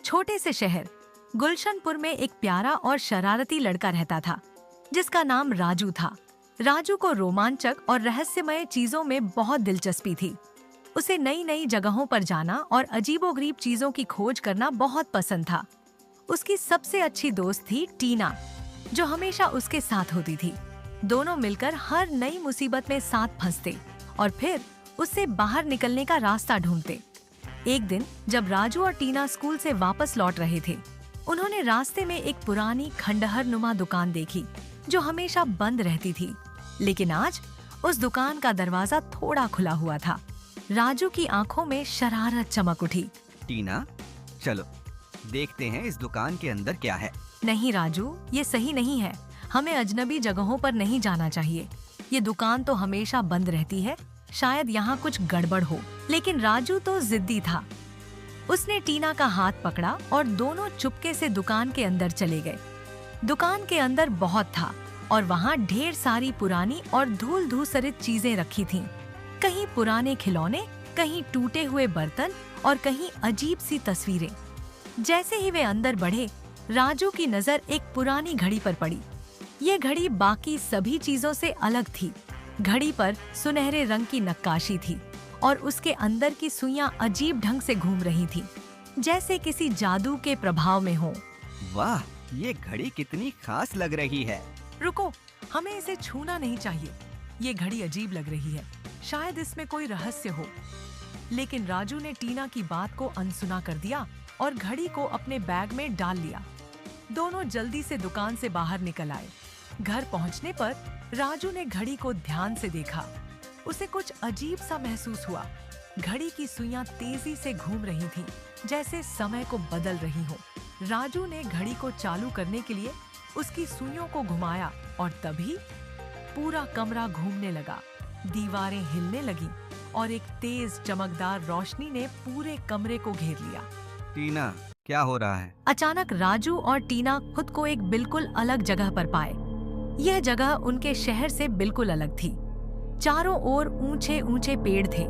छोटे से शहर गुलशनपुर में एक प्यारा और शरारती लड़का रहता था जिसका नाम राजू था। राजू को रोमांचक और रहस्यमय चीजों में बहुत दिलचस्पी थी। उसे नई नई जगहों पर जाना और अजीबोगरीब चीजों की खोज करना बहुत पसंद था। उसकी सबसे अच्छी दोस्त थी टीना, जो हमेशा उसके साथ होती थी। दोनों मिलकर हर नई मुसीबत में साथ फंसते और फिर उससे बाहर निकलने का रास्ता ढूंढते। एक दिन जब राजू और टीना स्कूल से वापस लौट रहे थे, उन्होंने रास्ते में एक पुरानी खंडहर नुमा दुकान देखी जो हमेशा बंद रहती थी। लेकिन आज उस दुकान का दरवाजा थोड़ा खुला हुआ था। राजू की आंखों में शरारत चमक उठी। टीना, चलो देखते हैं इस दुकान के अंदर क्या है। नहीं राजू, ये सही नहीं है। हमें अजनबी जगहों पर नहीं जाना चाहिए। ये दुकान तो हमेशा बंद रहती है, शायद यहाँ कुछ गड़बड़ हो। लेकिन राजू तो जिद्दी था। उसने टीना का हाथ पकड़ा और दोनों चुपके से दुकान के अंदर चले गए। दुकान के अंदर बहुत था और वहाँ ढेर सारी पुरानी और धूल धूसरित चीजें रखी थीं। कहीं पुराने खिलौने, कहीं टूटे हुए बर्तन और कहीं अजीब सी तस्वीरें। जैसे ही वे अंदर बढ़े, राजू की नजर एक पुरानी घड़ी पर पड़ी। ये घड़ी बाकी सभी चीजों से अलग थी। घड़ी पर सुनहरे रंग की नक्काशी थी और उसके अंदर की सुइयां अजीब ढंग से घूम रही थी, जैसे किसी जादू के प्रभाव में हो। वाह, ये घड़ी कितनी खास लग रही है। रुको, हमें इसे छूना नहीं चाहिए। ये घड़ी अजीब लग रही है, शायद इसमें कोई रहस्य हो। लेकिन राजू ने टीना की बात को अनसुना कर दिया और घड़ी को अपने बैग में डाल लिया। दोनों जल्दी से दुकान से बाहर निकल आए। घर पहुंचने पर राजू ने घड़ी को ध्यान से देखा। उसे कुछ अजीब सा महसूस हुआ। घड़ी की सुइयां तेजी से घूम रही थीं, जैसे समय को बदल रही हो। राजू ने घड़ी को चालू करने के लिए उसकी सुइयों को घुमाया और तभी पूरा कमरा घूमने लगा। दीवारें हिलने लगीं और एक तेज चमकदार रोशनी ने पूरे कमरे को घेर लिया। टीना, क्या हो रहा है? अचानक राजू और टीना खुद को एक बिल्कुल अलग जगह पर पाए। यह जगह उनके शहर से बिल्कुल अलग थी। चारों ओर ऊंचे ऊंचे पेड़ थे,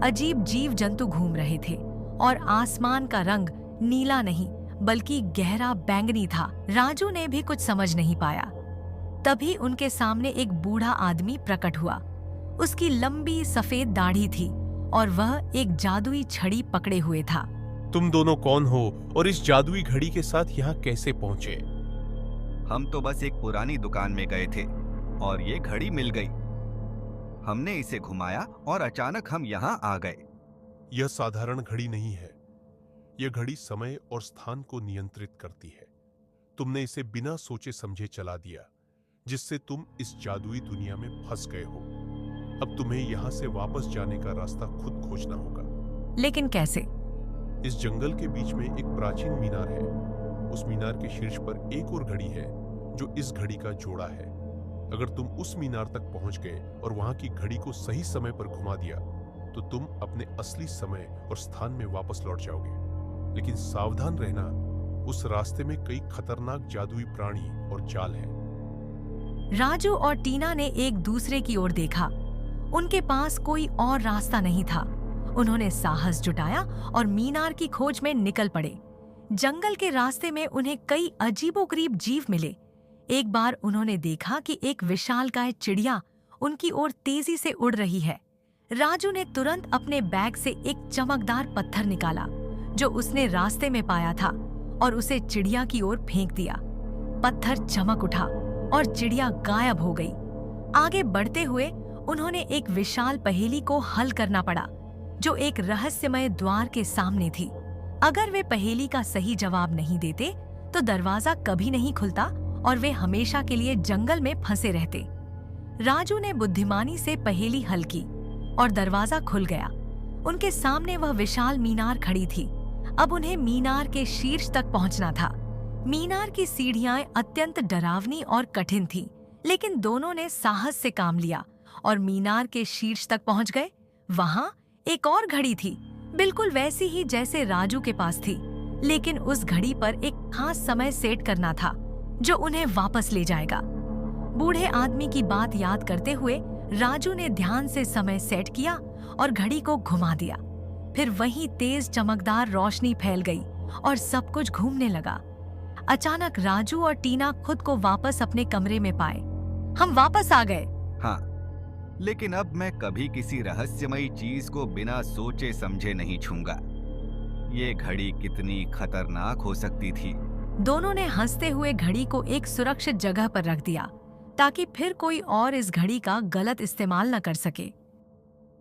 अजीब जीव जंतु घूम रहे थे और आसमान का रंग नीला नहीं बल्कि गहरा बैंगनी था। राजू ने भी कुछ समझ नहीं पाया। तभी उनके सामने एक बूढ़ा आदमी प्रकट हुआ। उसकी लंबी सफेद दाढ़ी थी और वह एक जादुई छड़ी पकड़े हुए था। तुम दोनों कौन हो और इस जादुई घड़ी के साथ यहाँ कैसे पहुँचे? हम तो बस एक पुरानी दुकान में गए थे और ये घड़ी मिल गई। हमने इसे घुमाया और अचानक हम यहाँ आ गए। यह साधारण घड़ी नहीं है। यह घड़ी समय और स्थान को नियंत्रित करती है। तुमने इसे बिना सोचे समझे चला दिया, जिससे तुम इस जादुई दुनिया में फंस गए हो। अब तुम्हें यहाँ से वापस जाने का रास्ता खुद खोजना होगा। लेकिन कैसे? इस जंगल के बीच में एक प्राचीन मीनार है। उस मीनार के शीर्ष पर एक और घड़ी है जो इस घड़ी का जोड़ा है। अगर तुम उस मीनार तक पहुंच गए और वहां की घड़ी को सही समय पर घुमा दिया तो तुम अपने असली समय और स्थान में वापस लौट जाओगे। लेकिन सावधान रहना, उस रास्ते में कई खतरनाक जादुई प्राणी और जाल हैं। राजू और टीना ने एक दूसरे की ओर देखा। उनके पास कोई और रास्ता नहीं था। उन्होंने साहस जुटाया और मीनार की खोज में निकल पड़े। जंगल के रास्ते में उन्हें कई अजीबोगरीब जीव मिले। एक बार उन्होंने देखा कि एक विशालकाय चिड़िया उनकी ओर तेजी से उड़ रही है। राजू ने तुरंत अपने बैग से एक चमकदार पत्थर निकाला जो उसने रास्ते में पाया था और उसे चिड़िया की ओर फेंक दिया। पत्थर चमक उठा और चिड़िया गायब हो गई। आगे बढ़ते हुए उन्होंने एक विशाल पहेली को हल करना पड़ा जो एक रहस्यमय द्वार के सामने थी। अगर वे पहेली का सही जवाब नहीं देते तो दरवाजा कभी नहीं खुलता और वे हमेशा के लिए जंगल में फंसे रहते। राजू ने बुद्धिमानी से पहेली हल की और दरवाजा खुल गया। उनके सामने वह विशाल मीनार खड़ी थी। अब उन्हें मीनार के शीर्ष तक पहुंचना था। मीनार की सीढ़ियां अत्यंत डरावनी और कठिन थीं, लेकिन दोनों ने साहस से काम लिया और मीनार के शीर्ष तक पहुंच गए। वहां एक और घड़ी थी, बिल्कुल वैसी ही जैसे राजू के पास थी, लेकिन उस घड़ी पर एक खास समय सेट करना था जो उन्हें वापस ले जाएगा। बूढ़े आदमी की बात याद करते हुए राजू ने ध्यान से समय सेट किया और घड़ी को घुमा दिया। फिर वहीं तेज चमकदार रोशनी फैल गई और सब कुछ घूमने लगा। अचानक राजू और टीना खुद को वापस अपने कमरे में पाए। हम वापस आ गए। हाँ, लेकिन अब मैं कभी किसी रहस्यमयी चीज को बिना सोचे समझे नहीं छूंगा। ये घड़ी कितनी खतरनाक हो सकती थी। दोनों ने हंसते हुए घड़ी को एक सुरक्षित जगह पर रख दिया ताकि फिर कोई और इस घड़ी का गलत इस्तेमाल न कर सके।